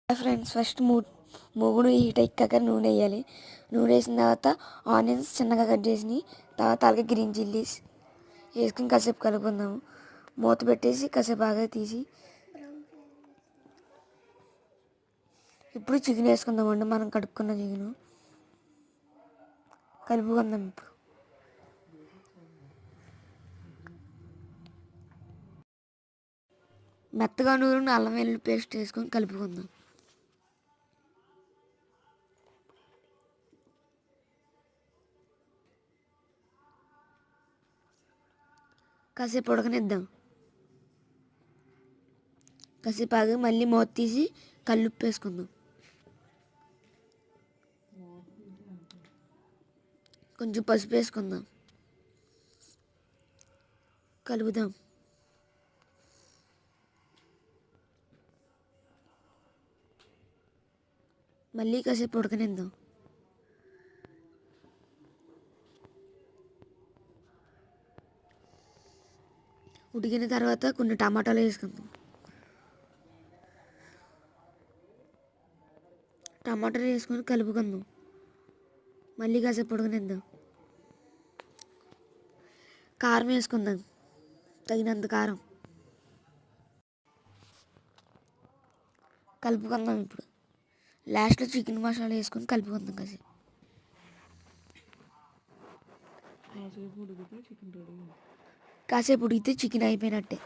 Friends first మూగుడు heat ఎక్కాక నూనె వేయాలి. నూనె వేసిన తర్వాత ఆనియన్స్ చిన్నగా కట్ చేసి తర్వాత అలాగే గ్రీన్ చిల్లీస్ వేసుకుని కాసేపు కలుపుకుందాము. మూత పెట్టేసి కాసేపు బాగా తీసి ఇప్పుడు చికెన్ వేసుకుందామండి. మనం కడుక్కున్న చికెన్ కలుపుకుందాం. ఇప్పుడు మెత్తగా నూనె అల్లం వెల్లుల్లి పేస్ట్ వేసుకొని కలుపుకుందాం. కాసేపు ఉడకనిద్దాం. కాసేపు ఆగి మళ్ళీ మూత తీసి కల్లుప్పు వేసుకుందాం. కొంచెం పసుపు వేసుకుందాం. కలుపుదాం. మళ్ళీ కాసేపు ఉడకనిద్దాం. ఉడికిన తర్వాత కొన్ని టమాటాలు వేసుకుందాం. టమాటాలు వేసుకొని కలుపుకుందాం. మళ్ళీ కాసేపు ఉడకనిద్దాం. కారం వేసుకుందాం, తగినంత కారం కలుపుకుందాం. ఇప్పుడు లాస్ట్లో చికెన్ మసాలా వేసుకొని కలుపుకుందాం. కాసేపు ఉడికితే చికెన్ అయిపోయినట్టే.